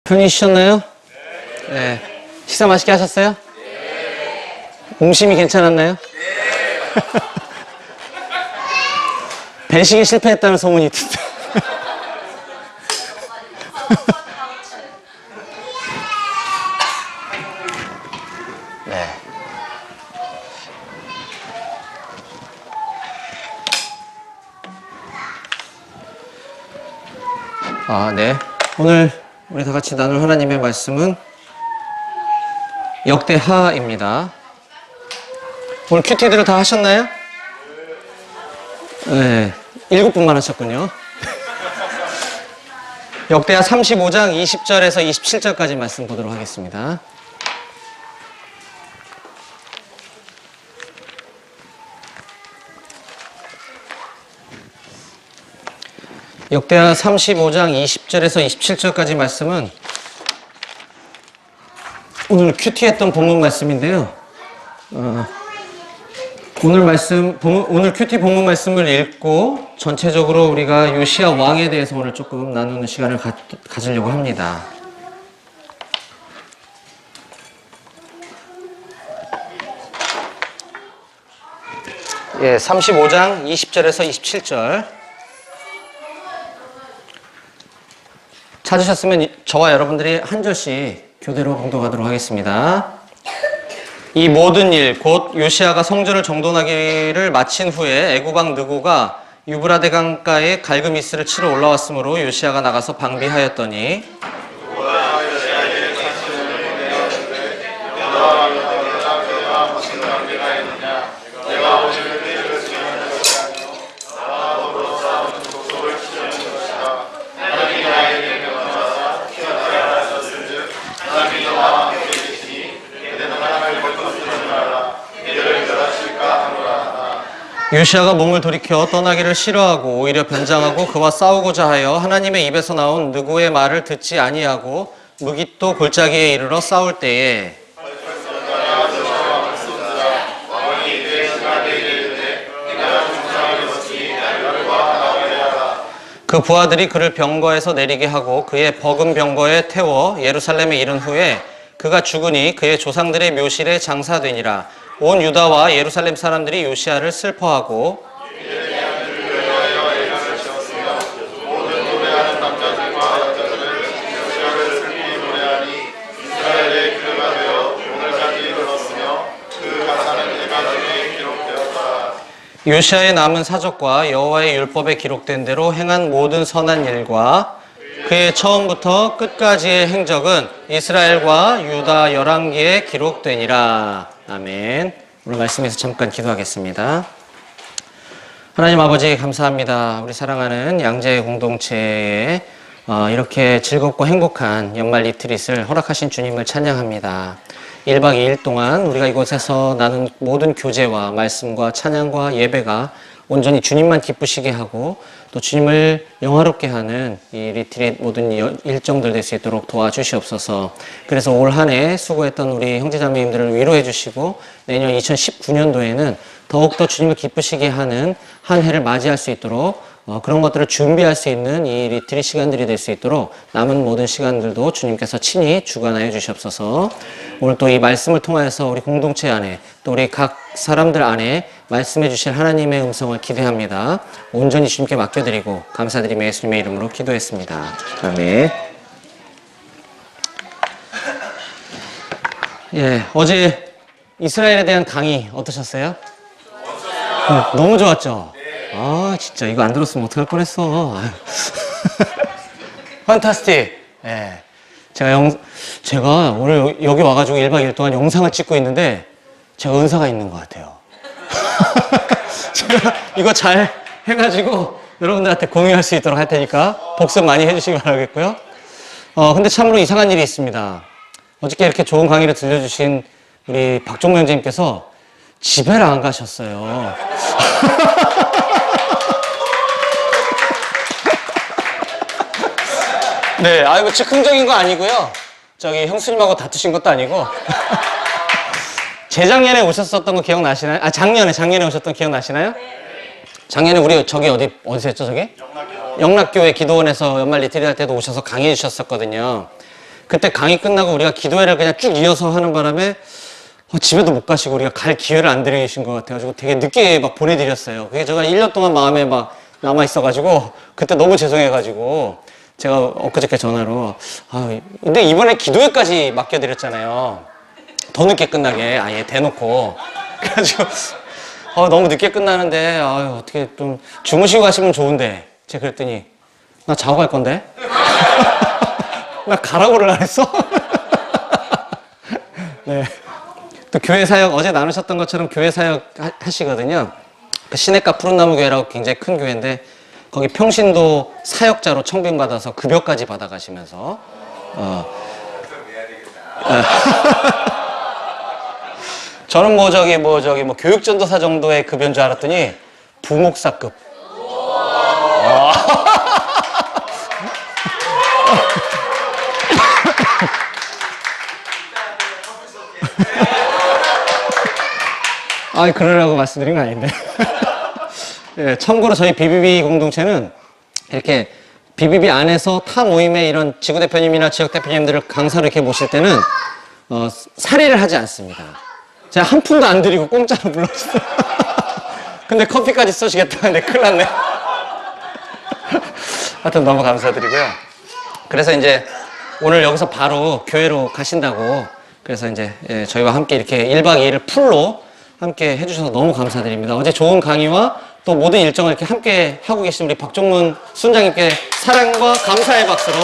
편히 쉬셨나요? 네. 식사 맛있게 하셨어요? 네. 옹심이 괜찮았나요? 네. 배식에 실패했다는 소문이 있던데. 네. 네. 오늘 우리 다 같이 나눌 하나님의 말씀은 역대하입니다. 오늘 큐티들을 다 하셨나요? 네. 7분만 하셨군요. 역대하 35장 20절에서 27절까지 말씀 보도록 하겠습니다. 역대하 35장 20절에서 27절까지 말씀은 오늘 큐티했던 본문 말씀인데요. 오늘 큐티 본문 말씀을 읽고 전체적으로 우리가 요시야 왕에 대해서 오늘 조금 나누는 시간을 가지려고 합니다. 예, 35장 20절에서 27절. 찾으셨으면 저와 여러분들이 한 절씩 교대로 봉독하도록 하겠습니다. 이 모든 일, 곧 요시야가 성전을 정돈하기를 마친 후에 애굽왕 느고가 유브라데 강가에 갈그미스를 치러 올라왔으므로 요시야가 나가서 방비하였더니 요시야가 몸을 돌이켜 떠나기를 싫어하고 오히려 변장하고 그와 싸우고자 하여 하나님의 입에서 나온 느고의 말을 듣지 아니하고 무깃도 골짜기에 이르러 싸울 때에 그 부하들이 그를 병거에서 내리게 하고 그의 버금 병거에 태워 예루살렘에 이른 후에 그가 죽으니 그의 조상들의 묘실에 장사되니라. 온 유다와 예루살렘 사람들이 요시야를 슬퍼하고 요시야의 남은 사적과 여호와의 율법에 기록된 대로 행한 모든 선한 일과 그의 처음부터 끝까지의 행적은 이스라엘과 유다 열왕기에 기록되니라. 아멘. 오늘 말씀에서 잠깐 기도하겠습니다. 하나님 아버지 감사합니다. 우리 사랑하는 양재 공동체에 이렇게 즐겁고 행복한 연말 리트릿을 허락하신 주님을 찬양합니다. 1박 2일 동안 우리가 이곳에서 나눈 모든 교제와 말씀과 찬양과 예배가 온전히 주님만 기쁘시게 하고 또 주님을 영화롭게 하는 이 리트릿 모든 일정들 될 수 있도록 도와주시옵소서. 그래서 올 한 해 수고했던 우리 형제자매님들을 위로해 주시고 내년 2019년도에는 더욱더 주님을 기쁘시게 하는 한 해를 맞이할 수 있도록 그런 것들을 준비할 수 있는 이 리트릿 시간들이 될 수 있도록 남은 모든 시간들도 주님께서 친히 주관하여 주시옵소서. 오늘 또 이 말씀을 통하여서 우리 공동체 안에 또 우리 각 사람들 안에 말씀해 주실 하나님의 음성을 기대합니다. 온전히 주님께 맡겨드리고 감사드리며 예수님의 이름으로 기도했습니다. 아멘. 예, 어제 이스라엘에 대한 강의 어떠셨어요? 너무 좋았죠? 진짜 이거 안 들었으면 어떡할 뻔했어. 판타스틱. 예. 제가 오늘 여기 와가지고 1박 2일 동안 영상을 찍고 있는데 제가 은사가 있는 것 같아요. 제가 이거 잘 해가지고 여러분들한테 공유할 수 있도록 할 테니까 복습 많이 해주시기 바라겠고요. 근데 참으로 이상한 일이 있습니다. 어저께 이렇게 좋은 강의를 들려주신 우리 박종명 선생님께서 집에를 안 가셨어요. 네, 뭐 즉흥적인 거 아니고요. 저기 형수님하고 다투신 것도 아니고. 재작년에 오셨었던 거 기억나시나요? 작년에 오셨던 거 기억나시나요? 작년에 우리 저기 어디서 했죠, 저기? 영락교회 기도원에서 연말 리트릿 할 때도 오셔서 강의해 주셨었거든요. 그때 강의 끝나고 우리가 기도회를 그냥 쭉 이어서 하는 바람에 집에도 못 가시고 우리가 갈 기회를 안 드리신 것 같아가지고 되게 늦게 막 보내드렸어요. 그게 제가 1년 동안 마음에 막 남아있어가지고 그때 너무 죄송해가지고 제가 엊그저께 전화로 근데 이번에 기도회까지 맡겨드렸잖아요. 더 늦게 끝나게 아예 대놓고. 그래가지고 너무 늦게 끝나는데 어떻게 좀 주무시고 가시면 좋은데 제가 그랬더니 나 자고 갈 건데? 나 가라고를 안 했어? 네. 또 교회 사역 어제 나누셨던 것처럼 교회 사역 하시거든요. 그 시냇가 푸른나무 교회라고 굉장히 큰 교회인데 거기 평신도 사역자로 청빙받아서 급여까지 받아가시면서 저는 뭐 교육전도사 정도의 급여인 줄 알았더니 부목사급. 그러라고 말씀드린 건 아닌데. 예, 참고로 저희 BBB 공동체는 이렇게 BBB 안에서 타 모임에 이런 지구대표님이나 지역대표님들을 강사로 이렇게 모실 때는 사례를 하지 않습니다. 제가 한 푼도 안 드리고 공짜로 불러주세요. 근데 커피까지 써주겠다는데 큰일 났네. 하여튼 너무 감사드리고요. 그래서 이제 오늘 여기서 바로 교회로 가신다고 그래서 이제 저희와 함께 이렇게 1박 2일을 풀로 함께 해주셔서 너무 감사드립니다. 어제 좋은 강의와 또 모든 일정을 이렇게 함께 하고 계신 우리 박종문 순장님께 사랑과 감사의 박수로.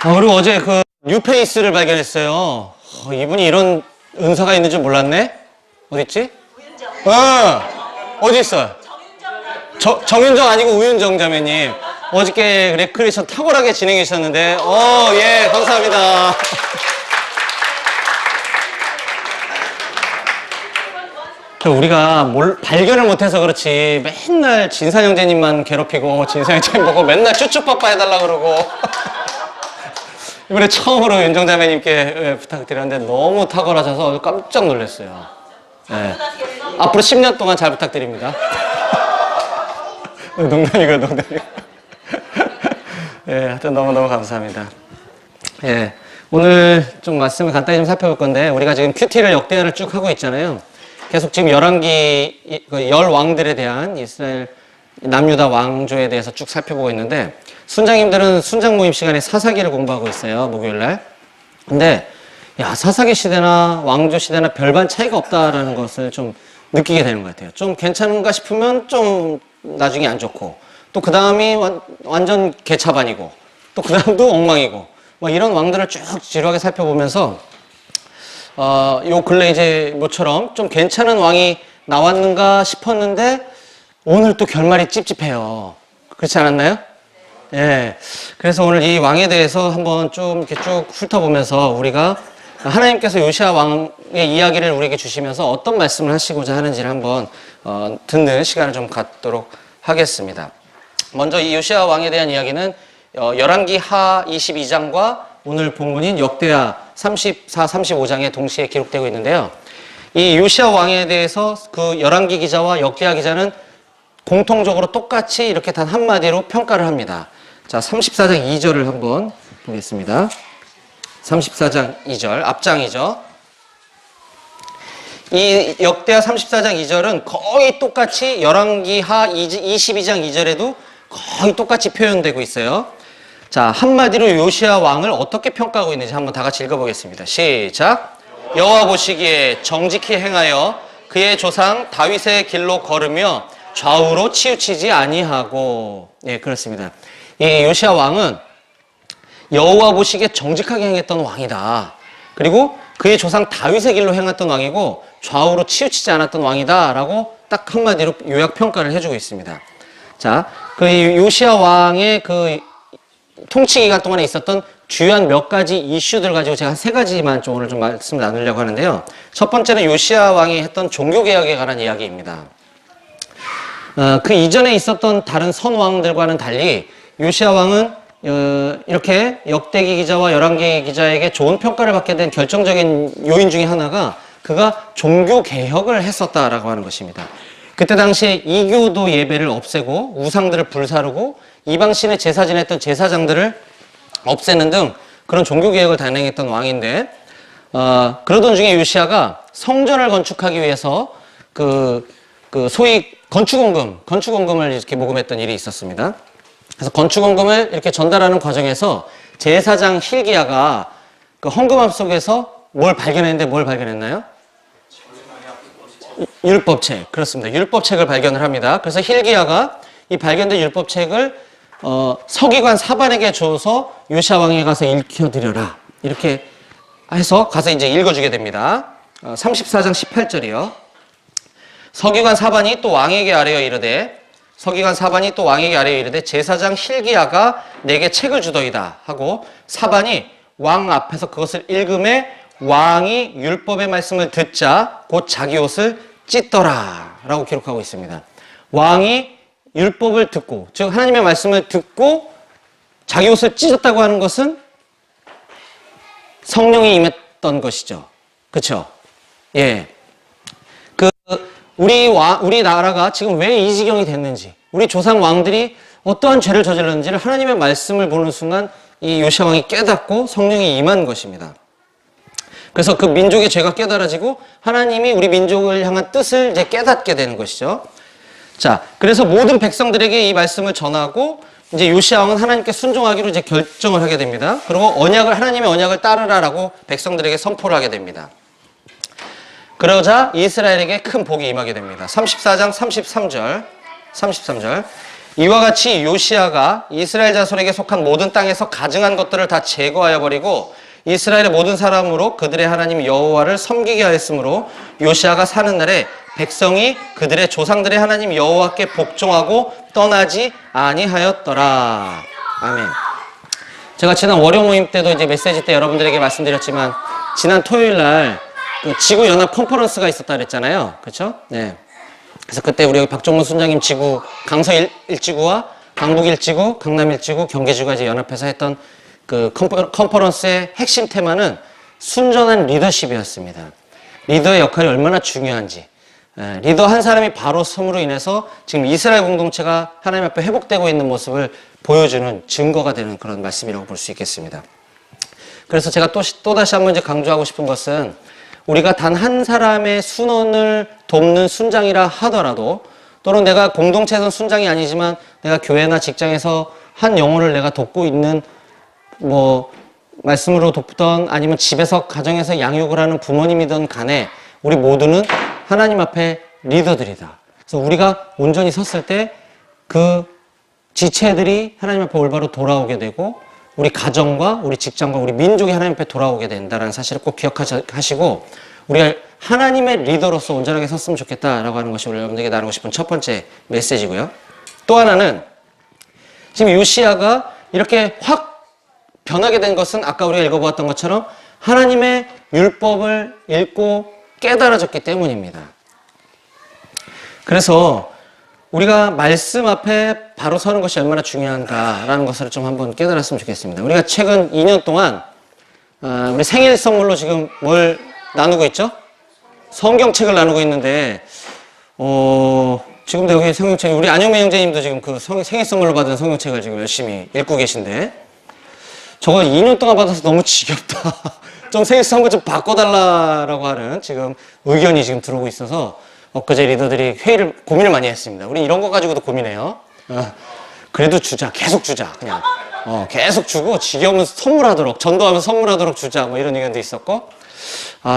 그리고 어제 그 뉴페이스를 발견했어요. 이분이 이런 은사가 있는 줄 몰랐네? 어딨지? 우윤정. 어디 있어요? 정윤정 아니고 우윤정 자매님. 어저께 레크레이션 탁월하게 진행해 주셨는데, 예, 감사합니다. 우리가 발견을 못해서 그렇지, 맨날 진산 형제님만 괴롭히고, 진산 형제님 보고 맨날 쭈쭈빠빠 해달라고 그러고. 이번에 처음으로 윤정 자매님께 부탁드렸는데 너무 탁월하셔서 깜짝 놀랐어요. 네. 앞으로 10년 동안 잘 부탁드립니다. 농담이고. 예, 하여튼 너무너무 감사합니다. 예, 오늘 좀 말씀을 간단히 좀 살펴볼 건데, 우리가 지금 큐티를 역대하를 쭉 하고 있잖아요. 계속 지금 열왕기, 열 왕들에 대한 이스라엘 남유다 왕조에 대해서 쭉 살펴보고 있는데, 순장님들은 순장 모임 시간에 사사기를 공부하고 있어요, 목요일날. 근데, 사사기 시대나 왕조 시대나 별반 차이가 없다라는 것을 좀 느끼게 되는 것 같아요. 좀 괜찮은가 싶으면 좀 나중에 안 좋고, 또 그 다음이 완전 개차반이고, 또 그 다음도 엉망이고, 이런 왕들을 쭉 지루하게 살펴보면서, 요 근래 이제 모처럼 좀 괜찮은 왕이 나왔는가 싶었는데, 오늘 또 결말이 찝찝해요. 그렇지 않았나요? 예. 그래서 오늘 이 왕에 대해서 한번 좀 이렇게 쭉 훑어보면서 우리가 하나님께서 요시아 왕의 이야기를 우리에게 주시면서 어떤 말씀을 하시고자 하는지를 한번 듣는 시간을 좀 갖도록 하겠습니다. 먼저 이 요시아 왕에 대한 이야기는 열왕기 하 22장과 오늘 본문인 역대하 34, 35장에 동시에 기록되고 있는데요. 이 요시아 왕에 대해서 그 열왕기 기자와 역대하 기자는 공통적으로 똑같이 이렇게 단 한마디로 평가를 합니다. 자, 34장 2절을 한번 보겠습니다. 34장 2절, 앞장이죠. 이 역대하 34장 2절은 거의 똑같이 열왕기 하 22장 2절에도 거의 똑같이 표현되고 있어요. 자, 한마디로 요시아 왕을 어떻게 평가하고 있는지 한번 다 같이 읽어보겠습니다. 시작. 여호와 보시기에 정직히 행하여 그의 조상 다윗의 길로 걸으며 좌우로 치우치지 아니하고. 예, 그렇습니다. 이 요시아 왕은 여호와 보시기에 정직하게 행했던 왕이다. 그리고 그의 조상 다윗의 길로 행했던 왕이고 좌우로 치우치지 않았던 왕이다 라고 딱 한마디로 요약평가를 해주고 있습니다. 자, 그 요시아 왕의 그 통치 기간 동안에 있었던 주요한 몇 가지 이슈들 가지고 제가 세 가지만 좀 오늘 좀 말씀을 나누려고 하는데요. 첫 번째는 요시아 왕이 했던 종교개혁에 관한 이야기입니다. 그 이전에 있었던 다른 선왕들과는 달리 요시아 왕은 이렇게 역대기 기자와 열왕기 기자에게 좋은 평가를 받게 된 결정적인 요인 중에 하나가 그가 종교 개혁을 했었다라고 하는 것입니다. 그때 당시에 이교도 예배를 없애고 우상들을 불사르고 이방신의 제사 지냈던 제사장들을 없애는 등 그런 종교개혁을 단행했던 왕인데, 그러던 중에 요시야가 성전을 건축하기 위해서 소위 건축원금을 이렇게 모금했던 일이 있었습니다. 그래서 건축원금을 이렇게 전달하는 과정에서 제사장 hil기야가 그 헌금함 속에서 뭘 발견했나요? 율법책. 그렇습니다. 율법책을 발견을 합니다. 그래서 hil기야가 이 발견된 율법책을 서기관 사반에게 줘서 요시야 왕에게 가서 읽혀드려라. 이렇게 해서 가서 이제 읽어주게 됩니다. 34장 18절이요. 서기관 사반이 또 왕에게 아뢰어 이르되 제사장 hil기야가 내게 책을 주더이다 하고 사반이 왕 앞에서 그것을 읽음에 왕이 율법의 말씀을 듣자 곧 자기 옷을 찢더라 라고 기록하고 있습니다. 왕이 율법을 듣고, 즉 하나님의 말씀을 듣고 자기 옷을 찢었다고 하는 것은 성령이 임했던 것이죠. 그렇죠? 예. 우리 나라가 지금 왜 이 지경이 됐는지, 우리 조상 왕들이 어떠한 죄를 저질렀는지를 하나님의 말씀을 보는 순간 이 요시야 왕이 깨닫고 성령이 임한 것입니다. 그래서 그 민족의 죄가 깨달아지고 하나님이 우리 민족을 향한 뜻을 이제 깨닫게 되는 것이죠. 자, 그래서 모든 백성들에게 이 말씀을 전하고 이제 요시야 왕은 하나님께 순종하기로 이제 결정을 하게 됩니다. 그리고 하나님의 언약을 따르라라고 백성들에게 선포를 하게 됩니다. 그러자 이스라엘에게 큰 복이 임하게 됩니다. 34장 33절. 이와 같이 요시야가 이스라엘 자손에게 속한 모든 땅에서 가증한 것들을 다 제거하여 버리고 이스라엘의 모든 사람으로 그들의 하나님 여호와를 섬기게 하였으므로 요시야가 사는 날에 백성이 그들의 조상들의 하나님 여호와께 복종하고 떠나지 아니하였더라. 아멘. 제가 지난 월요 모임 때도 이제 메시지 때 여러분들에게 말씀드렸지만 지난 토요일 날 그 지구 연합 컨퍼런스가 있었다 그랬잖아요. 그렇죠? 네. 그래서 그때 우리 박종문 순장님 지구 강서 1지구와 강북 1지구, 강남 1지구, 경기지구가 이제 연합해서 했던 그 컨퍼런스의 핵심 테마는 순전한 리더십이었습니다. 리더의 역할이 얼마나 중요한지, 리더 한 사람이 바로 섬으로 인해서 지금 이스라엘 공동체가 하나님 앞에 회복되고 있는 모습을 보여주는 증거가 되는 그런 말씀이라고 볼 수 있겠습니다. 그래서 제가 또다시 한번 이제 강조하고 싶은 것은 우리가 단 한 사람의 순원을 돕는 순장이라 하더라도, 또는 내가 공동체에서는 순장이 아니지만 내가 교회나 직장에서 한 영혼을 내가 돕고 있는, 말씀으로 돕던 아니면 집에서 가정에서 양육을 하는 부모님이든 간에 우리 모두는 하나님 앞에 리더들이다. 그래서 우리가 온전히 섰을 때 그 지체들이 하나님 앞에 올바로 돌아오게 되고 우리 가정과 우리 직장과 우리 민족이 하나님 앞에 돌아오게 된다는 사실을 꼭 기억하시고 우리가 하나님의 리더로서 온전하게 섰으면 좋겠다라고 하는 것이 여러분들에게 나누고 싶은 첫 번째 메시지고요. 또 하나는 지금 요시야가 이렇게 확 변하게 된 것은 아까 우리가 읽어보았던 것처럼 하나님의 율법을 읽고 깨달아졌기 때문입니다. 그래서 우리가 말씀 앞에 바로 서는 것이 얼마나 중요한가라는 것을 좀 한번 깨달았으면 좋겠습니다. 우리가 최근 2년 동안 우리 생일 선물로 지금 뭘 나누고 있죠? 성경책을 나누고 있는데 지금도 여기 성경책, 우리 안영매 형제님도 지금 그 생일 선물로 받은 성경책을 지금 열심히 읽고 계신데 저거 2년 동안 받아서 너무 지겹다. 좀 생일 선물 좀 바꿔달라라고 하는 지금 의견이 지금 들어오고 있어서 엊그제 리더들이 고민을 많이 했습니다. 우리 이런 거 가지고도 고민해요. 그래도 주자. 계속 주자. 그냥. 계속 주고 지겨우면 선물하도록, 전도하면서 선물하도록 주자. 이런 의견도 있었고,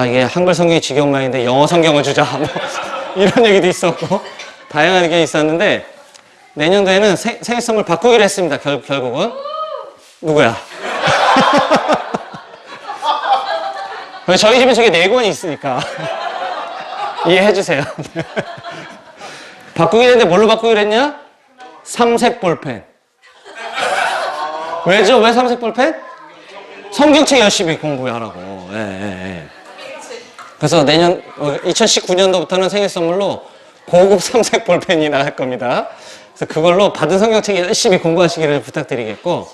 이게 한글 성경이 지겨운 모양인데 영어 성경을 주자. 이런 얘기도 있었고, 다양한 의견이 있었는데, 내년도에는 생일 선물 바꾸기로 했습니다. 결국은. 누구야? 저희 집에 저게 4권이 있으니까. 이해해주세요. 바꾸기로 했는데 뭘로 바꾸기로 했냐? 삼색 볼펜. 왜죠? 왜 삼색 볼펜? 성경책 열심히 공부하라고. 예. 그래서 내년 2019년도부터는 생일 선물로 고급 삼색 볼펜이 나갈 겁니다. 그래서 그걸로 받은 성경책 열심히 공부하시기를 부탁드리겠고,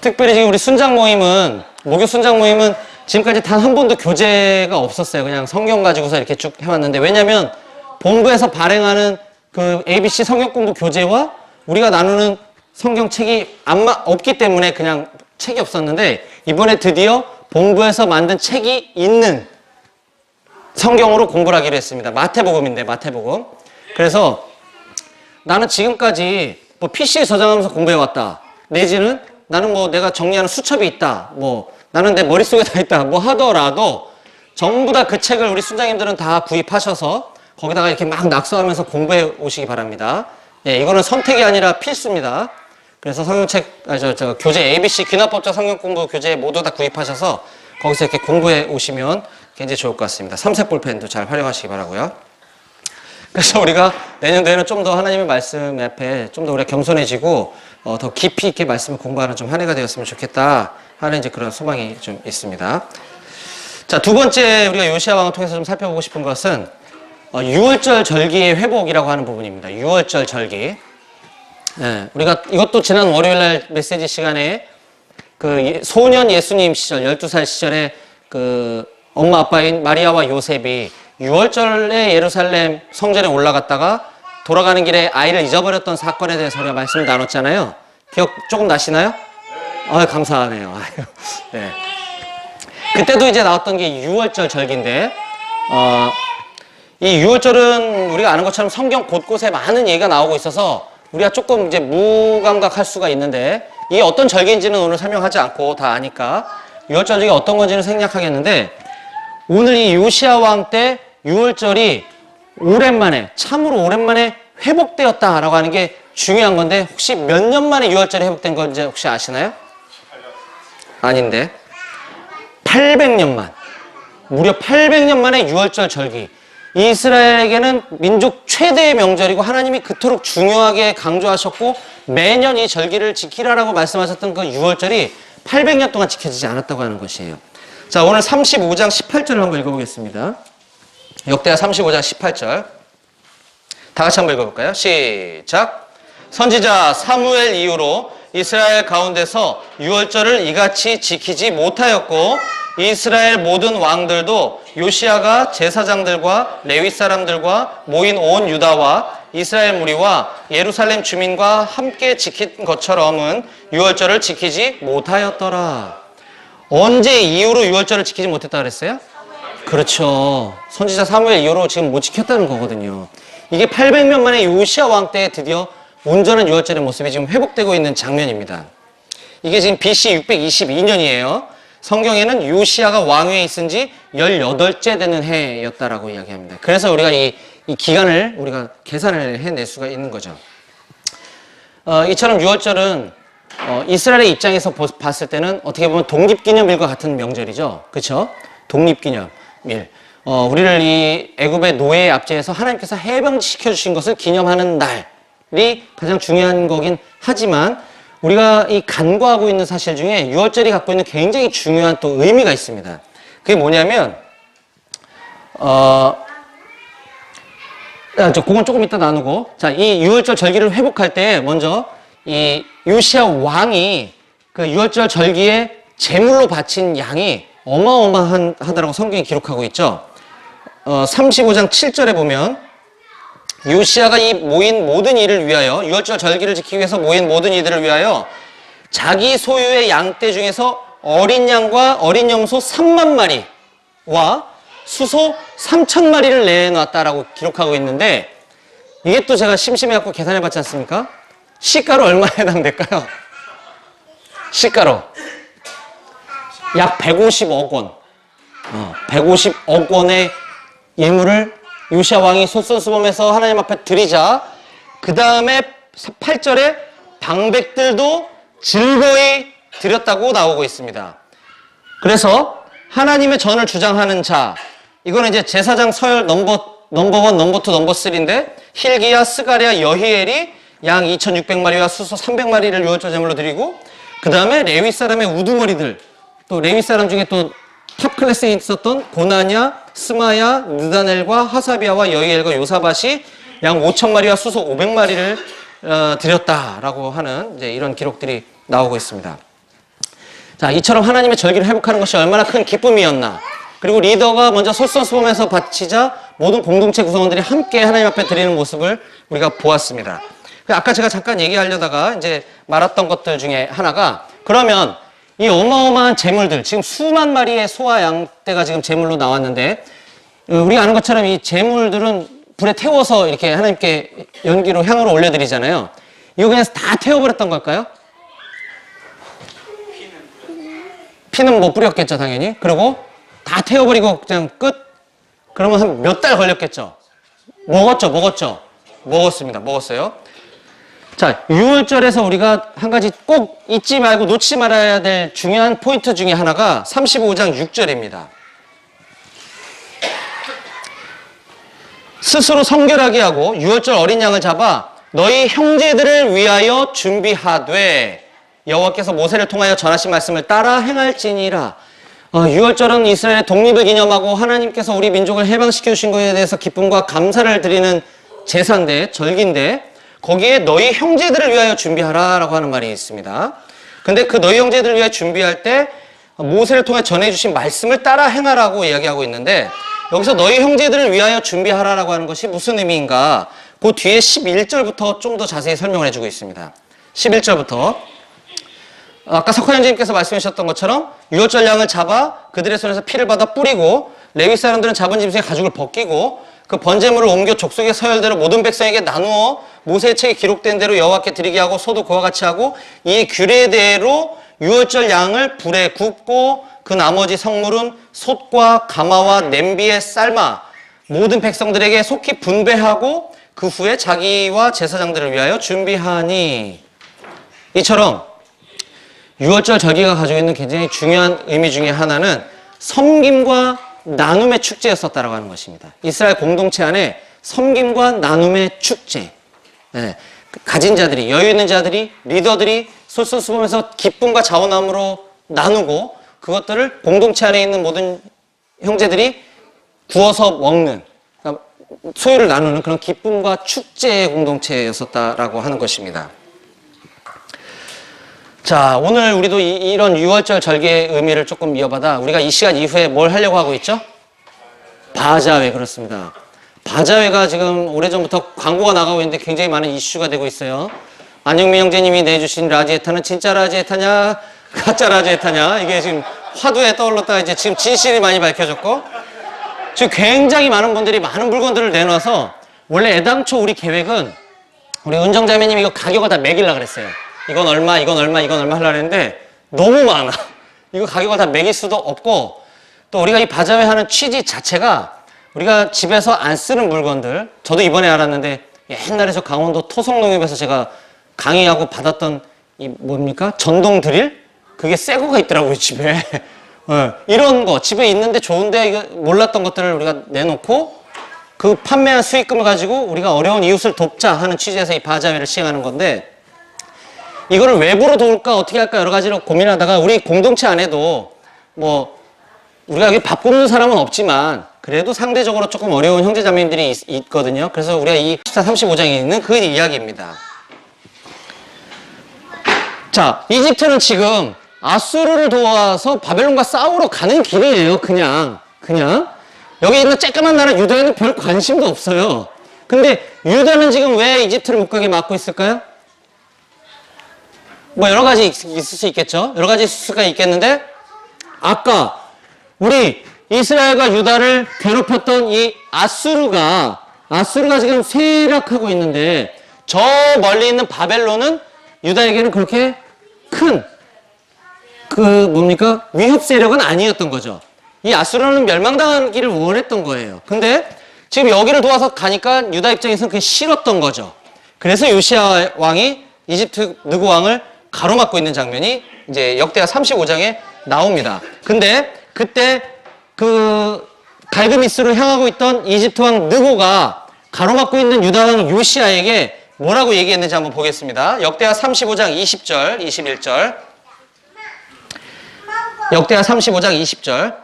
특별히 지금 우리 순장 모임은, 목요 순장 모임은 지금까지 단 한 번도 교재가 없었어요. 그냥 성경 가지고서 이렇게 쭉 해왔는데, 왜냐면 본부에서 발행하는 그 ABC 성경 공부 교재와 우리가 나누는 성경책이 없기 때문에 그냥 책이 없었는데 이번에 드디어 본부에서 만든 책이 있는 성경으로 공부를 하기로 했습니다. 마태복음인데 마태복음. 그래서 나는 지금까지 뭐 PC에 저장하면서 공부해왔다. 내지는 나는 뭐 내가 정리하는 수첩이 있다. 뭐 나는 내 머릿속에 다 있다. 뭐 하더라도 전부 다 그 책을 우리 순장님들은 다 구입하셔서 거기다가 이렇게 막 낙서하면서 공부해 오시기 바랍니다. 예, 이거는 선택이 아니라 필수입니다. 그래서 성경책, 교재 ABC 귀납법적 성경 공부 교재 모두 다 구입하셔서 거기서 이렇게 공부해 오시면 굉장히 좋을 것 같습니다. 삼색 볼펜도 잘 활용하시기 바라고요. 그래서 우리가 내년도에는 좀 더 하나님의 말씀 앞에 좀 더 우리가 겸손해지고 더 깊이 있게 말씀을 공부하는 좀 한 해가 되었으면 좋겠다 하는 이제 그런 소망이 좀 있습니다. 자, 두 번째 우리가 요시야 왕을 통해서 좀 살펴보고 싶은 것은 6월절 절기의 회복이라고 하는 부분입니다. 6월절 절기. 네, 우리가 이것도 지난 월요일날 메시지 시간에 그 소년 예수님 시절 12살 시절에 그 엄마 아빠인 마리아와 요셉이 6월절에 예루살렘 성전에 올라갔다가 돌아가는 길에 아이를 잊어버렸던 사건에 대해서 우리가 말씀을 나눴잖아요. 기억 조금 나시나요? 감사하네요. 네. 그때도 이제 나왔던 게 6월절 절기인데 이 6월절은 우리가 아는 것처럼 성경 곳곳에 많은 얘기가 나오고 있어서 우리가 조금 이제 무감각할 수가 있는데 이게 어떤 절기인지는 오늘 설명하지 않고 다 아니까 6월절 절기가 어떤 건지는 생략하겠는데 오늘 이 요시야 왕 때 6월절이 오랜만에 참으로 오랜만에 회복되었다라고 하는 게 중요한 건데 혹시 몇 년 만에 6월절이 회복된 건지 혹시 아시나요? 아닌데 800년 만 무려 800년 만에 6월절 절기 이스라엘에게는 민족 최대의 명절이고 하나님이 그토록 중요하게 강조하셨고 매년 이 절기를 지키라라고 말씀하셨던 그 6월절이 800년 동안 지켜지지 않았다고 하는 것이에요. 자, 오늘 35장 18절을 한번 읽어보겠습니다. 역대하 35장 18절 다 같이 한번 읽어볼까요? 시작. 선지자 사무엘 이후로 이스라엘 가운데서 6월절을 이같이 지키지 못하였고 이스라엘 모든 왕들도 요시야가 제사장들과 레위 사람들과 모인 온 유다와 이스라엘 무리와 예루살렘 주민과 함께 지킨 것처럼은 6월절을 지키지 못하였더라. 언제 이후로 6월절을 지키지 못했다 그랬어요? 그렇죠. 선지자 사무엘 이후로 지금 못 지켰다는 거거든요. 이게 800년 만에 요시야 왕 때 드디어 온전한 6월절의 모습이 지금 회복되고 있는 장면입니다. 이게 지금 BC 622년이에요. 성경에는 요시야가 왕위에 있은 지 18째 되는 해였다라고 이야기합니다. 그래서 우리가 이 기간을 우리가 계산을 해낼 수가 있는 거죠. 이처럼 6월절은 이스라엘의 입장에서 봤을 때는 어떻게 보면 독립기념일과 같은 명절이죠. 그렇죠? 독립기념일. 우리를 이 애굽의 노예의 압제에서 하나님께서 해방시켜 주신 것을 기념하는 날이 가장 중요한 거긴 하지만 우리가 이 간과하고 있는 사실 중에 6월절이 갖고 있는 굉장히 중요한 또 의미가 있습니다. 그게 뭐냐면 그건 조금 이따 나누고 자, 이 6월절 절기를 회복할 때 먼저 이 요시야 왕이 그 6월절 절기에 제물로 바친 양이 어마어마하다라고 성경이 기록하고 있죠. 35장 7절에 보면 요시야가 이 모인 모든 이를 위하여 6월절 절기를 지키기 위해서 모인 모든 이들을 위하여 자기 소유의 양떼 중에서 어린 양과 어린 염소 3만 마리와 수소 3천 마리를 내놨다라고 기록하고 있는데 이게 또 제가 심심해갖고 계산해봤지 않습니까? 시가로 얼마에 해당될까요? 시가로 약 150억 원 150억 원의 예물을 요시야 왕이 솔선수범해서 하나님 앞에 드리자 그 다음에 8절에 방백들도 즐거이 드렸다고 나오고 있습니다. 그래서 하나님의 전을 주장하는 자 이거는 이제 제사장 서열 넘버 1, 넘버 2, 넘버 3인데 힐기야, 스가랴, 여히엘이 양 2,600마리와 수소 300마리를 6월절 제물로 드리고 그 다음에 레위 사람의 우두머리들 또 레위 사람 중에 또 탑 클래스에 있었던 고나냐, 스마야, 느다넬과 하사비아와 여히엘과 요사밭이 양 5,000마리와 수소 500마리를 드렸다라고 하는 이제 이런 기록들이 나오고 있습니다. 자, 이처럼 하나님의 절기를 회복하는 것이 얼마나 큰 기쁨이었나. 그리고 리더가 먼저 솔선수범해서 바치자 모든 공동체 구성원들이 함께 하나님 앞에 드리는 모습을 우리가 보았습니다. 아까 제가 잠깐 얘기하려다가 이제 말았던 것들 중에 하나가, 그러면 이 어마어마한 재물들, 지금 수만 마리의 소와 양떼가 지금 재물로 나왔는데, 우리가 아는 것처럼 이 재물들은 불에 태워서 이렇게 하나님께 연기로 향으로 올려드리잖아요. 이거 그냥 다 태워버렸던 걸까요? 피는 뭐 뿌렸겠죠, 당연히. 그리고 다 태워버리고 그냥 끝? 그러면 한 몇 달 걸렸겠죠? 먹었습니다. 먹었어요. 자, 6월절에서 우리가 한 가지 꼭 잊지 말고 놓치지 말아야 될 중요한 포인트 중에 하나가 35장 6절입니다. 스스로 성결하게 하고 6월절 어린 양을 잡아 너희 형제들을 위하여 준비하되 여호와께서 모세를 통하여 전하신 말씀을 따라 행할지니라. 6월절은 이스라엘의 독립을 기념하고 하나님께서 우리 민족을 해방시켜 주신 것에 대해서 기쁨과 감사를 드리는 제사인데, 절기인데, 거기에 너희 형제들을 위하여 준비하라라고 하는 말이 있습니다. 근데 그 너희 형제들을 위하여 준비할 때 모세를 통해 전해주신 말씀을 따라 행하라고 이야기하고 있는데, 여기서 너희 형제들을 위하여 준비하라라고 하는 것이 무슨 의미인가? 그 뒤에 11절부터 좀 더 자세히 설명을 해주고 있습니다. 11절부터 아까 석화연주님께서 말씀해 주셨던 것처럼 6월절 양을 잡아 그들의 손에서 피를 받아 뿌리고 레위 사람들은 잡은 짐승의 가죽을 벗기고 그 번제물을 옮겨 족속의 서열대로 모든 백성에게 나누어 모세의 책에 기록된 대로 여호와께 드리게 하고 소도 그와 같이 하고 이 규례대로 6월절 양을 불에 굽고 그 나머지 성물은 솥과 가마와 냄비에 삶아 모든 백성들에게 속히 분배하고 그 후에 자기와 제사장들을 위하여 준비하니. 이처럼 6월절 절기가 가지고 있는 굉장히 중요한 의미 중에 하나는 섬김과 나눔의 축제였었다라고 하는 것입니다. 이스라엘 공동체 안에 섬김과 나눔의 축제. 네. 가진 자들이, 여유 있는 자들이, 리더들이 솔솔수범해서 기쁨과 자원함으로 나누고 그것들을 공동체 안에 있는 모든 형제들이 구워서 먹는, 그러니까 소유를 나누는 그런 기쁨과 축제의 공동체였었다라고 하는 것입니다. 자, 오늘 우리도 이런 6월절 절기의 의미를 조금 이어받아 우리가 이 시간 이후에 뭘 하려고 하고 있죠? 바자회. 그렇습니다. 바자회가 지금 오래전부터 광고가 나가고 있는데 굉장히 많은 이슈가 되고 있어요. 안영민 형제님이 내주신 라지에타는 진짜 라지에타냐 가짜 라지에타냐, 이게 지금 화두에 떠올랐다가 이제 지금 진실이 많이 밝혀졌고, 지금 굉장히 많은 분들이 많은 물건들을 내놔서, 원래 애당초 우리 계획은 우리 은정자매님이 이거 가격을 다 매기려고 그랬어요. 이건 얼마, 이건 얼마, 이건 얼마 하려고 했는데 너무 많아. 이거 가격을 다 매길 수도 없고, 또 우리가 이 바자회 하는 취지 자체가 우리가 집에서 안 쓰는 물건들, 저도 이번에 알았는데 옛날에 저 강원도 토성농협에서 제가 강의하고 받았던 이 뭡니까? 전동 드릴? 그게 새 거가 있더라고요, 집에. 이런 거 집에 있는데 좋은데 이거 몰랐던 것들을 우리가 내놓고 그 판매한 수익금을 가지고 우리가 어려운 이웃을 돕자 하는 취지에서 이 바자회를 시행하는 건데, 이거를 외부로 도울까 어떻게 할까 여러 가지로 고민하다가 우리 공동체 안에도 뭐 우리가 여기 밥 굶는 사람은 없지만 그래도 상대적으로 조금 어려운 형제자매님들이 있거든요. 그래서 우리가 이 14, 35장에 있는 그 이야기입니다. 자, 이집트는 지금 아수르를 도와서 바벨론과 싸우러 가는 길이에요. 그냥 여기 있는 쬐끄만 나라 유다에는 별 관심도 없어요. 근데 유다는 지금 왜 이집트를 못 가게 막고 있을까요? 뭐 여러 가지 있을 수 있겠죠. 여러 가지 수가 있겠는데, 아까 우리 이스라엘과 유다를 괴롭혔던 이 아수르가 지금 쇠락하고 있는데, 저 멀리 있는 바벨론은 유다에게는 그렇게 큰 위협 세력은 아니었던 거죠. 이 아수르는 멸망당하기를 원했던 거예요. 근데 지금 여기를 도와서 가니까 유다 입장에서는 그게 싫었던 거죠. 그래서 요시야 왕이 이집트 느고 왕을 가로막고 있는 장면이 이제 역대하 35장에 나옵니다. 근데 그때 그 갈그미스로 향하고 있던 이집트 왕 느고가 가로막고 있는 유다 왕 요시야에게 뭐라고 얘기했는지 한번 보겠습니다. 역대하 35장 20절, 21절. 역대하 35장 20절.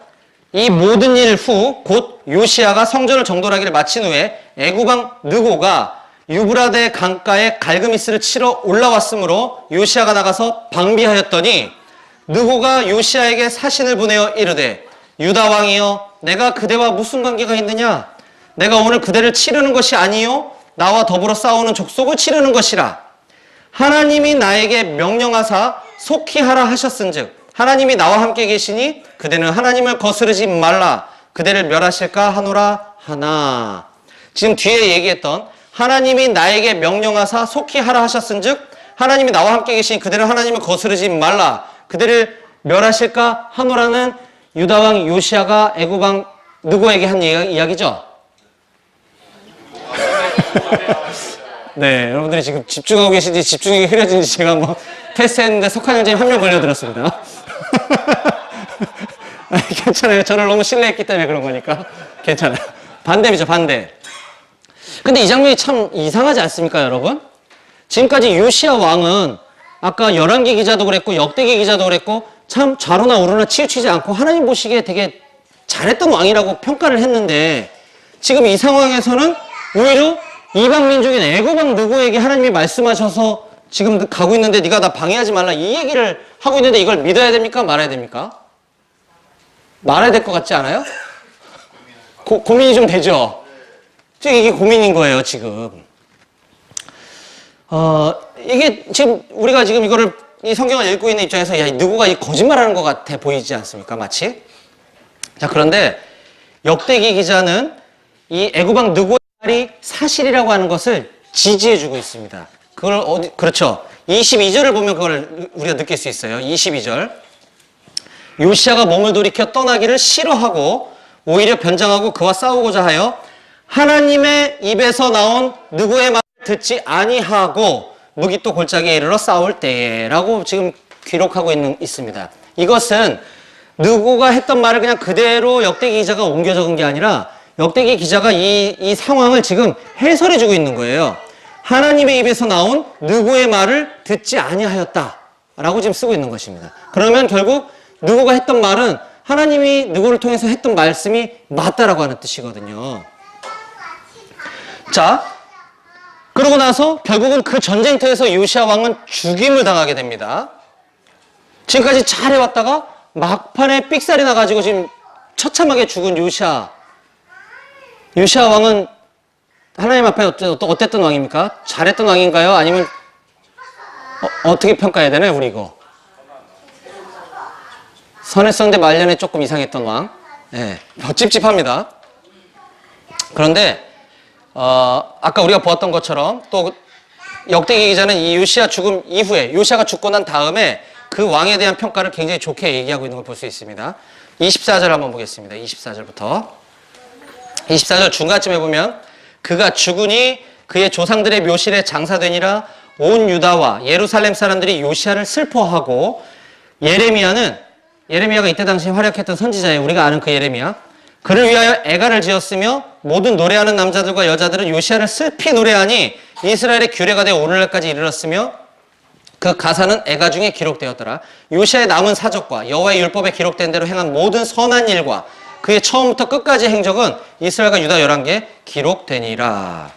이 모든 일 후 곧 요시야가 성전을 정돌하기를 마친 후에 애굽 왕 느고가 유브라데 강가에 갈그미스를 치러 올라왔으므로 요시야가 나가서 방비하였더니 느고가 요시야에게 사신을 보내어 이르되, 유다 왕이여, 내가 그대와 무슨 관계가 있느냐? 내가 오늘 그대를 치르는 것이 아니요 나와 더불어 싸우는 족속을 치르는 것이라. 하나님이 나에게 명령하사 속히 하라 하셨은즉 하나님이 나와 함께 계시니 그대는 하나님을 거스르지 말라. 그대를 멸하실까 하노라 하나. 지금 뒤에 얘기했던 하나님이 나에게 명령하사 속히 하라 하셨은즉 하나님이 나와 함께 계시니 그대는 하나님을 거스르지 말라. 그대를 멸하실까 하노라는 유다왕 요시아가 애굽왕 느고에게 한 이야기죠. 네, 여러분들이 지금 집중하고 계신지 집중이 흐려진지 제가 한번 테스트했는데 석한 형제님 한 명 걸려들었습니다. 괜찮아요. 저를 너무 신뢰했기 때문에 그런 거니까 괜찮아요. 반대이죠, 반대. 근데 이 장면이 참 이상하지 않습니까, 여러분? 지금까지 요시아 왕은 아까 열왕기 기자도 그랬고 역대기 기자도 그랬고 참 좌로나 우로나 치우치지 않고 하나님 보시기에 되게 잘했던 왕이라고 평가를 했는데 지금 이 상황에서는 오히려 이방 민족인 애굽왕 느고에게 하나님이 말씀하셔서 지금 가고 있는데 네가 나 방해하지 말라 이 얘기를 하고 있는데 이걸 믿어야 됩니까? 말아야 됩니까? 말아야 될 것 같지 않아요? 고민이 좀 되죠? 지금 이게 고민인 거예요, 지금. 이게 지금 우리가 지금 이거를 이 성경을 읽고 있는 입장에서 야, 느고가 이 거짓말하는 것 같아 보이지 않습니까? 마치. 자, 그런데 역대기 기자는 이 애굽왕 느고의 말이 사실이라고 하는 것을 지지해주고 있습니다. 그걸 그렇죠. 22절을 보면 그걸 우리가 느낄 수 있어요. 22절. 요시아가 몸을 돌이켜 떠나기를 싫어하고 오히려 변장하고 그와 싸우고자 하여 하나님의 입에서 나온 느고의 말을 듣지 아니하고 무기또 골짜기에 이르러 싸울 때에라고 지금 기록하고 있습니다. 이것은 느고가 했던 말을 그냥 그대로 역대기 기자가 옮겨 적은 게 아니라 역대기 기자가 이 상황을 지금 해설해주고 있는 거예요. 하나님의 입에서 나온 느고의 말을 듣지 아니하였다라고 지금 쓰고 있는 것입니다. 그러면 결국 느고가 했던 말은 하나님이 느고를 통해서 했던 말씀이 맞다라고 하는 뜻이거든요. 자, 그러고 나서 결국은 그 전쟁터에서 요시아 왕은 죽임을 당하게 됩니다. 지금까지 잘해왔다가 막판에 삑살이 나가지고 지금 처참하게 죽은 요시아 왕은 하나님 앞에 어땠던 왕입니까? 잘했던 왕인가요? 아니면 어떻게 평가해야 되나요, 우리 이거? 선했었는데 말년에 조금 이상했던 왕. 네, 찝찝합니다. 그런데 아까 우리가 보았던 것처럼 또 역대기 기자는 이 요시아 죽음 이후에 요시아가 죽고 난 다음에 그 왕에 대한 평가를 굉장히 좋게 얘기하고 있는 걸 볼 수 있습니다. 24절 한번 보겠습니다. 24절부터. 24절 중간쯤에 보면 그가 죽으니 그의 조상들의 묘실에 장사되니라 온 유다와 예루살렘 사람들이 요시아를 슬퍼하고 예레미야가 이때 당시 활약했던 선지자예요. 우리가 아는 그 예레미야. 그를 위하여 애가를 지었으며 모든 노래하는 남자들과 여자들은 요시아를 슬피 노래하니 이스라엘의 규례가 되어 오늘날까지 이르렀으며 그 가사는 애가 중에 기록되었더라. 요시아의 남은 사적과 여호와의 율법에 기록된 대로 행한 모든 선한 일과 그의 처음부터 끝까지 행적은 이스라엘과 유다 열왕기에 기록되니라.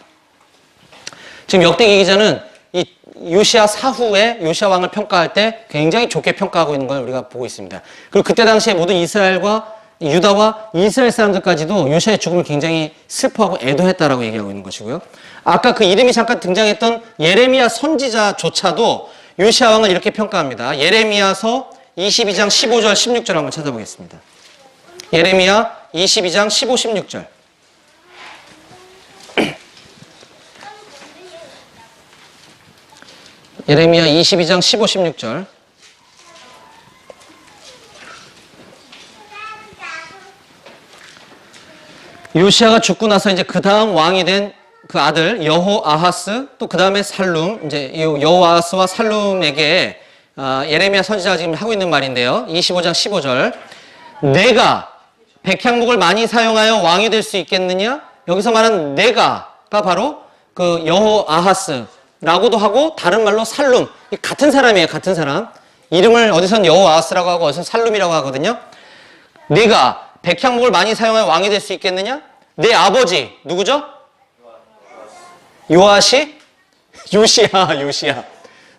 지금 역대기 기자는 이 요시아 사후에 요시아 왕을 평가할 때 굉장히 좋게 평가하고 있는 걸 우리가 보고 있습니다. 그리고 그때 당시에 모든 이스라엘과 유다와 이스라엘 사람들까지도 요시아의 죽음을 굉장히 슬퍼하고 애도했다라고 얘기하고 있는 것이고요. 아까 그 이름이 잠깐 등장했던 예레미야 선지자조차도 요시아 왕을 이렇게 평가합니다. 예레미야서 22장 15절 16절 한번 찾아보겠습니다. 예레미야 22장 15, 16절. 예레미야 22장 15, 16절. 요시아가 죽고 나서 이제 그 다음 왕이 된 그 아들 여호아하스 또 그 다음에 살룸 이제 여호아하스와 살룸에게 예레미야 선지자가 지금 하고 있는 말인데요. 25장 15절. 내가 백향목을 많이 사용하여 왕이 될 수 있겠느냐? 여기서 말하는 내가가 바로 그 여호아하스라고도 하고 다른 말로 살룸. 같은 사람이에요. 같은 사람. 이름을 어디선 여호아하스라고 하고 어디선 살룸이라고 하거든요. 내가 백향목을 많이 사용하여 왕이 될 수 있겠느냐? 내 아버지 누구죠? 요시아.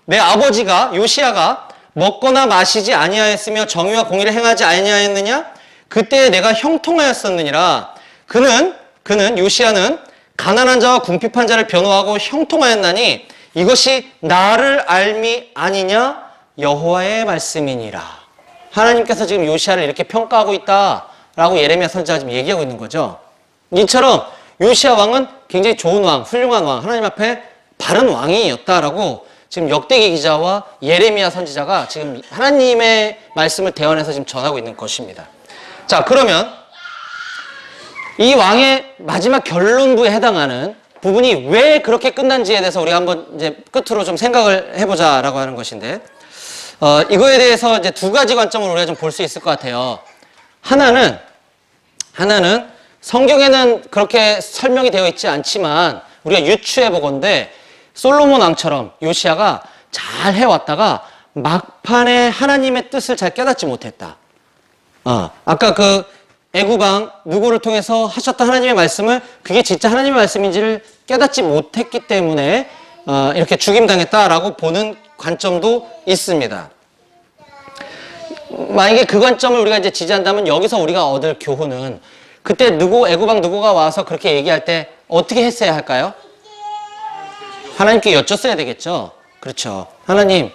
내 아버지가 요시아가 먹거나 마시지 아니하였으며 정의와 공의를 행하지 아니하였느냐? 그때 내가 형통하였었느니라. 요시아는 가난한 자와 궁핍한 자를 변호하고 형통하였나니 이것이 나를 알미 아니냐 여호와의 말씀이니라. 하나님께서 지금 요시야를 이렇게 평가하고 있다라고 예레미야 선지자가 지금 얘기하고 있는 거죠. 이처럼 요시야 왕은 굉장히 좋은 왕, 훌륭한 왕, 하나님 앞에 바른 왕이었다라고 지금 역대기 기자와 예레미야 선지자가 지금 하나님의 말씀을 대언해서 지금 전하고 있는 것입니다. 자, 그러면 이 왕의 마지막 결론부에 해당하는 부분이 왜 그렇게 끝난지에 대해서 우리가 한번 이제 끝으로 좀 생각을 해보자라고 하는 것인데, 이거에 대해서 이제 두 가지 관점을 우리가 좀 볼 수 있을 것 같아요. 하나는 성경에는 그렇게 설명이 되어 있지 않지만 우리가 유추해 보건대 솔로몬 왕처럼 요시야가 잘 해왔다가 막판에 하나님의 뜻을 잘 깨닫지 못했다. 아까 그 애굽왕 누구를 통해서 하셨던 하나님의 말씀을 그게 진짜 하나님의 말씀인지를 깨닫지 못했기 때문에 이렇게 죽임당했다라고 보는 관점도 있습니다. 만약에 그 관점을 우리가 이제 지지한다면 여기서 우리가 얻을 교훈은 그때 애굽왕 누구가 와서 그렇게 얘기할 때 어떻게 했어야 할까요? 하나님께 여쭸어야 되겠죠. 그렇죠. 하나님,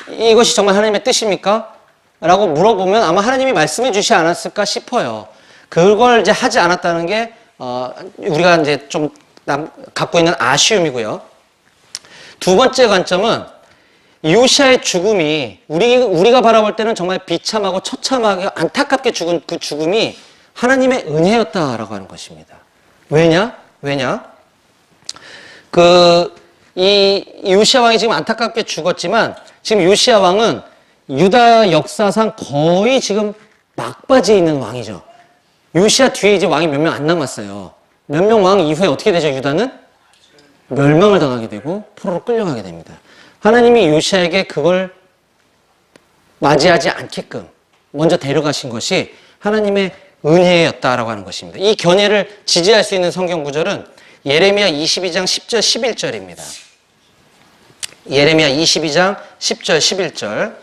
이것이 정말 하나님의 뜻입니까? 라고 물어보면 아마 하나님이 말씀해 주시지 않았을까 싶어요. 그걸 이제 하지 않았다는 게 우리가 이제 좀 갖고 있는 아쉬움이고요. 두 번째 관점은 요시야의 죽음이 우리가 바라볼 때는 정말 비참하고 처참하게 안타깝게 죽은 그 죽음이 하나님의 은혜였다라고 하는 것입니다. 왜냐? 이 요시야 왕이 지금 안타깝게 죽었지만 지금 요시야 왕은 유다 역사상 거의 지금 막바지에 있는 왕이죠. 요시야 뒤에 이제 왕이 몇 명 안 남았어요. 몇 명 왕 이후에 어떻게 되죠? 유다는 멸망을 당하게 되고 포로로 끌려가게 됩니다. 하나님이 요시야에게 그걸 맞이하지 않게끔 먼저 데려가신 것이 하나님의 은혜였다라고 하는 것입니다. 이 견해를 지지할 수 있는 성경 구절은 예레미야 22장 10절 11절입니다. 예레미야 22장 10절 11절.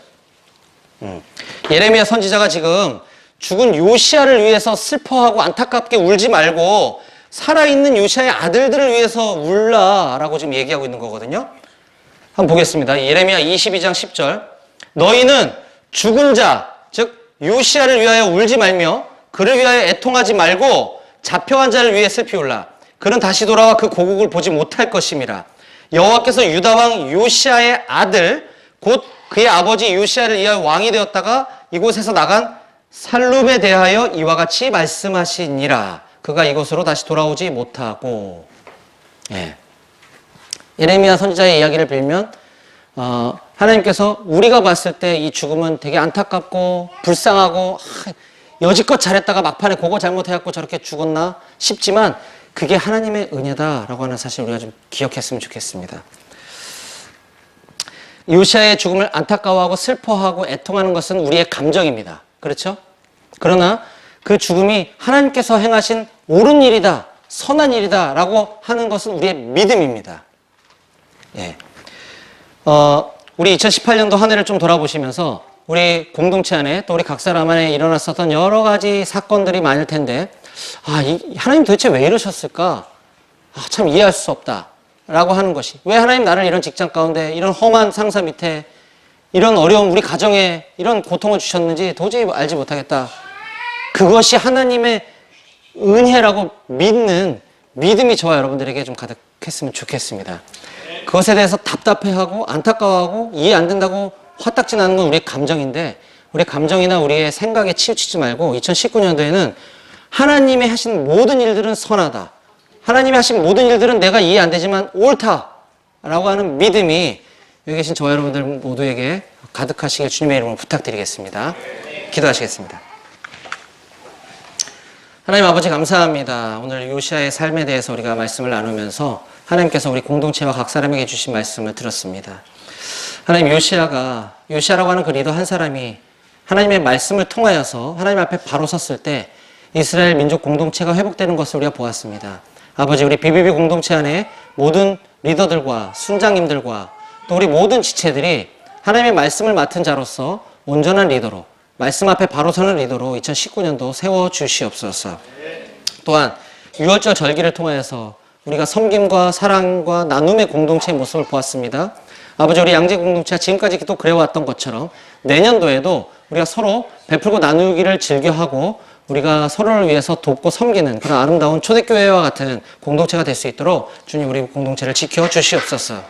예레미야 선지자가 지금 죽은 요시야를 위해서 슬퍼하고 안타깝게 울지 말고 살아있는 요시야의 아들들을 위해서 울라라고 지금 얘기하고 있는 거거든요. 한번 보겠습니다. 예레미야 22장 10절. 너희는 죽은 자, 즉 요시야를 위하여 울지 말며 그를 위하여 애통하지 말고 잡혀간 자를 위해 슬피 울라. 그는 다시 돌아와 그 고국을 보지 못할 것임이라. 여호와께서 유다 왕 요시야의 아들 곧 그의 아버지 요시야를 위하여 왕이 되었다가 이곳에서 나간 살룸에 대하여 이와 같이 말씀하시니라. 그가 이곳으로 다시 돌아오지 못하고. 예레미야 선지자의 이야기를 빌면 하나님께서 우리가 봤을 때 이 죽음은 되게 안타깝고 불쌍하고 여지껏 잘했다가 막판에 그거 잘못해갖고 저렇게 죽었나 싶지만 그게 하나님의 은혜다라고 하는 사실 우리가 좀 기억했으면 좋겠습니다. 요시야의 죽음을 안타까워하고 슬퍼하고 애통하는 것은 우리의 감정입니다. 그렇죠? 그러나 그 죽음이 하나님께서 행하신 옳은 일이다, 선한 일이다 라고 하는 것은 우리의 믿음입니다. 우리 2018년도 한 해를 좀 돌아보시면서 우리 공동체 안에 또 우리 각 사람 안에 일어났었던 여러 가지 사건들이 많을 텐데 하나님 도대체 왜 이러셨을까? 참 이해할 수 없다 라고 하는 것이, 왜 하나님 나를 이런 직장 가운데 이런 험한 상사 밑에 이런 어려운 우리 가정에 이런 고통을 주셨는지 도저히 알지 못하겠다. 그것이 하나님의 은혜라고 믿는 믿음이 저와 여러분들에게 좀 가득했으면 좋겠습니다. 그것에 대해서 답답해하고 안타까워하고 이해 안 된다고 화딱지 나는 건 우리의 감정인데, 우리의 감정이나 우리의 생각에 치우치지 말고 2019년도에는 하나님이 하신 모든 일들은 선하다, 하나님이 하신 모든 일들은 내가 이해 안 되지만 옳다라고 하는 믿음이 여기 계신 저와 여러분들 모두에게 가득하시길 주님의 이름으로 부탁드리겠습니다. 기도하시겠습니다. 하나님 아버지 감사합니다. 오늘 요시야의 삶에 대해서 우리가 말씀을 나누면서 하나님께서 우리 공동체와 각 사람에게 주신 말씀을 들었습니다. 하나님, 요시야라고 하는 그 리더 한 사람이 하나님의 말씀을 통하여서 하나님 앞에 바로 섰을 때 이스라엘 민족 공동체가 회복되는 것을 우리가 보았습니다. 아버지, 우리 BBB 공동체 안에 모든 리더들과 순장님들과 또 우리 모든 지체들이 하나님의 말씀을 맡은 자로서 온전한 리더로, 말씀 앞에 바로 서는 리더로 2019년도 세워주시옵소서. 또한 6월절 절기를 통하여서 우리가 섬김과 사랑과 나눔의 공동체의 모습을 보았습니다. 아버지, 우리 양재 공동체가 지금까지 또 그래왔던 것처럼 내년도에도 우리가 서로 베풀고 나누기를 즐겨하고 우리가 서로를 위해서 돕고 섬기는 그런 아름다운 초대교회와 같은 공동체가 될 수 있도록 주님 우리 공동체를 지켜주시옵소서.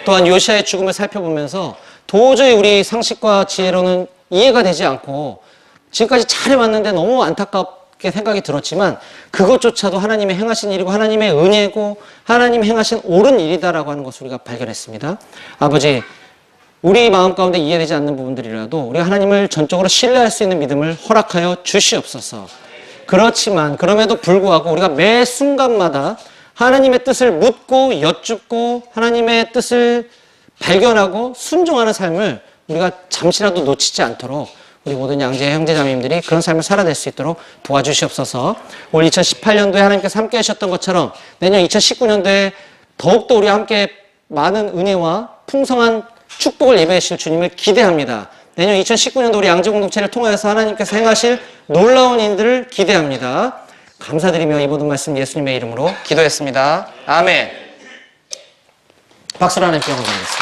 또한 요시아의 죽음을 살펴보면서 도저히 우리 상식과 지혜로는 이해가 되지 않고 지금까지 잘해왔는데 너무 안타깝게 생각이 들었지만 그것조차도 하나님의 행하신 일이고 하나님의 은혜고 하나님이 행하신 옳은 일이다라고 하는 것을 우리가 발견했습니다. 아버지, 우리 마음 가운데 이해되지 않는 부분들이라도 우리가 하나님을 전적으로 신뢰할 수 있는 믿음을 허락하여 주시옵소서. 그렇지만 그럼에도 불구하고 우리가 매 순간마다 하나님의 뜻을 묻고 여쭙고 하나님의 뜻을 발견하고 순종하는 삶을 우리가 잠시라도 놓치지 않도록 우리 모든 양재 형제자매님들이 그런 삶을 살아낼 수 있도록 도와주시옵소서. 올 2018년도에 하나님께서 함께 하셨던 것처럼 내년 2019년도에 더욱더 우리와 함께 많은 은혜와 풍성한 축복을 예배해 주실 주님을 기대합니다. 내년 2019년도 우리 양재 공동체를 통해서 하나님께서 행하실 놀라운 일들을 기대합니다. 감사드리며 이 모든 말씀 예수님의 이름으로 기도했습니다. 아멘. 박수로 하나님께 영광 드리겠습니다.